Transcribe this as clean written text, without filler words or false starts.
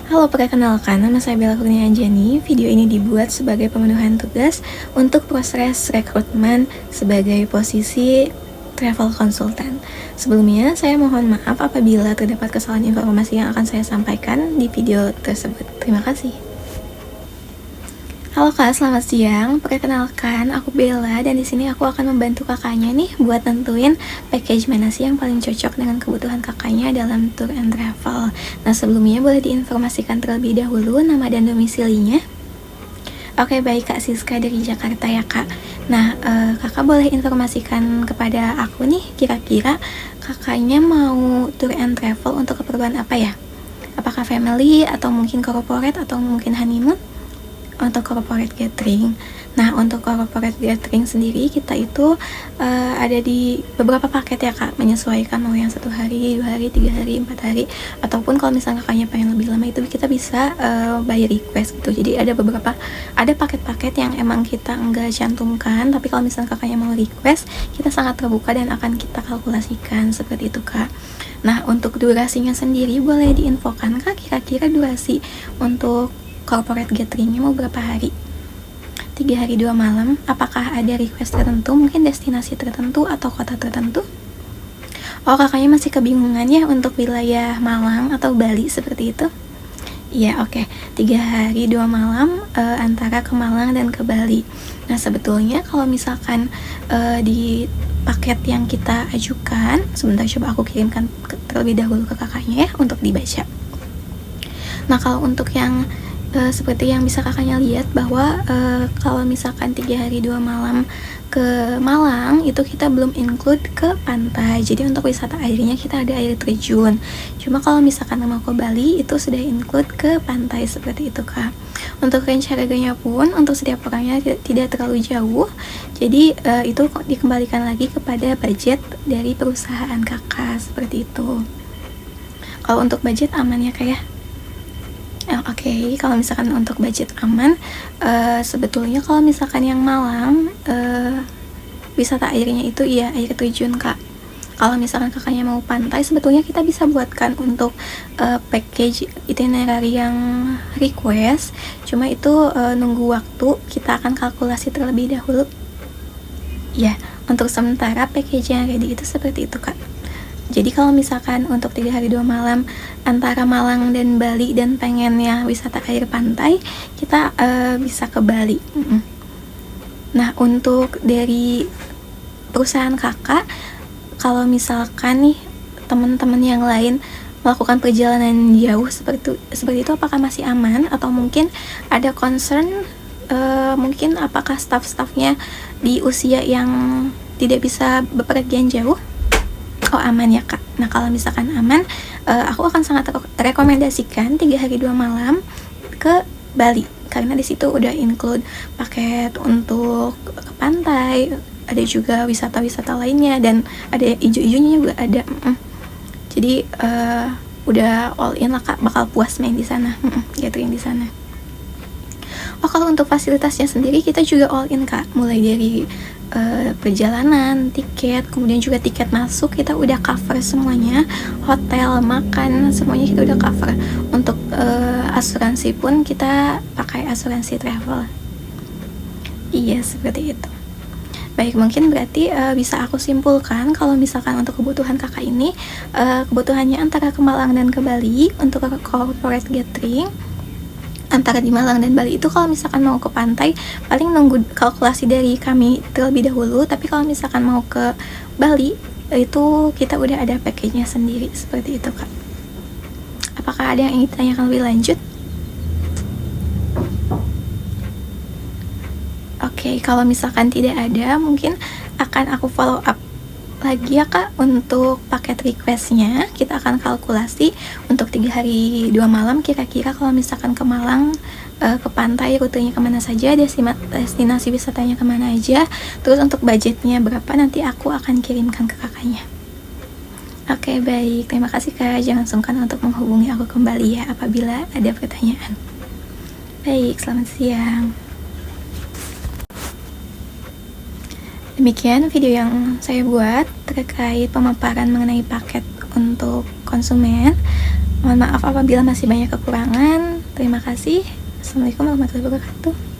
Halo, perkenalkan, nama saya Bella Kurnia Anjani. Video ini dibuat sebagai pemenuhan tugas untuk proses rekrutmen sebagai posisi travel consultant. Sebelumnya, saya mohon maaf apabila terdapat kesalahan informasi yang akan saya sampaikan di video tersebut. Terima kasih. Halo Kak, selamat siang. Perkenalkan, aku Bella dan di sini aku akan membantu kakaknya nih buat tentuin package mana sih yang paling cocok dengan kebutuhan kakaknya dalam tour and travel. Nah, sebelumnya boleh diinformasikan terlebih dahulu nama dan domisilinya. Oke, baik Kak, Siska dari Jakarta ya Kak. Nah, kakak boleh informasikan kepada aku nih, kira-kira kakaknya mau tour and travel untuk keperluan apa ya? Apakah family atau mungkin corporate atau mungkin honeymoon? Untuk corporate gathering. Nah, untuk corporate gathering sendiri kita itu ada di beberapa paket ya Kak, menyesuaikan mau yang 1 hari, 2 hari, 3 hari, 4 hari, ataupun kalau misalnya kakaknya pengen lebih lama itu kita bisa by request gitu. Jadi ada paket-paket yang emang kita enggak cantumkan, tapi kalau misalnya kakaknya mau request, kita sangat terbuka dan akan kita kalkulasikan seperti itu Kak. Nah, untuk durasinya sendiri boleh diinfokan Kak, kira-kira durasi untuk corporate gatheringnya mau berapa hari? 3 hari 2 malam. Apakah ada request tertentu, mungkin destinasi tertentu atau kota tertentu? Oh, kakaknya masih kebingungan ya untuk wilayah Malang atau Bali seperti itu? Iya, oke. 3 hari 2 malam antara ke Malang dan ke Bali. Nah, sebetulnya kalau misalkan di paket yang kita ajukan, sebentar coba aku kirimkan terlebih dahulu ke kakaknya ya untuk dibaca. Nah, kalau untuk yang seperti yang bisa kakaknya lihat bahwa kalau misalkan 3 hari 2 malam ke Malang itu kita belum include ke pantai. Jadi untuk wisata airnya kita ada air terjun. Cuma kalau misalkan mau ke Bali itu sudah include ke pantai seperti itu Kak. Untuk range harganya pun untuk setiap orangnya tidak terlalu jauh. Jadi itu dikembalikan lagi kepada budget dari perusahaan kakak seperti itu. Kalau untuk budget aman ya Kak ya. Oke, kalau misalkan untuk budget aman, sebetulnya kalau misalkan yang Malang, wisata airnya itu ya air terjun Kak. Kalau misalkan kakaknya mau pantai, sebetulnya kita bisa buatkan untuk package itinerary yang request. Cuma itu nunggu waktu, kita akan kalkulasi terlebih dahulu. Ya, untuk sementara package yang ready itu seperti itu Kak. Jadi kalau misalkan untuk 3 hari 2 malam antara Malang dan Bali dan pengennya wisata air pantai, kita bisa ke Bali. Nah, untuk dari perusahaan kakak, kalau misalkan nih teman-teman yang lain melakukan perjalanan jauh seperti itu apakah masih aman atau mungkin ada concern mungkin apakah staff-staffnya di usia yang tidak bisa bepergian jauh? Oh, aman ya Kak. Nah, kalau misalkan aman, aku akan sangat rekomendasikan 3 hari 2 malam ke Bali karena di situ udah include paket untuk ke pantai, ada juga wisata-wisata lainnya dan ada ijo-ijonya juga ada. Jadi udah all in lah Kak, bakal puas main di sana, gathering di sana. Oh, kalau untuk fasilitasnya sendiri kita juga all in Kak, mulai dari perjalanan, tiket, kemudian juga tiket masuk kita udah cover semuanya, hotel, makan, semuanya kita udah cover. Untuk asuransi pun kita pakai asuransi travel. Iya, seperti itu. Baik, mungkin berarti bisa aku simpulkan kalau misalkan untuk kebutuhan kakak ini kebutuhannya antara ke Malang dan ke Bali. Untuk corporate gathering antara di Malang dan Bali itu kalau misalkan mau ke pantai paling nunggu kalkulasi dari kami terlebih dahulu, tapi kalau misalkan mau ke Bali itu kita udah ada package-nya sendiri seperti itu Kak. Apakah ada yang ingin ditanyakan lebih lanjut? Oke, kalau misalkan tidak ada mungkin akan aku follow up lagi ya Kak untuk paket requestnya. Kita akan kalkulasi untuk 3 hari 2 malam kira-kira kalau misalkan ke Malang ke pantai rutenya kemana saja, destinasi wisatanya kemana aja, terus untuk budgetnya berapa nanti aku akan kirimkan ke kakaknya. Oke, baik, terima kasih Kak, jangan sungkan untuk menghubungi aku kembali ya apabila ada pertanyaan. Baik, selamat siang. Demikian video yang saya buat terkait pemaparan mengenai paket untuk konsumen. Mohon maaf apabila masih banyak kekurangan. Terima kasih. Assalamualaikum warahmatullahi wabarakatuh.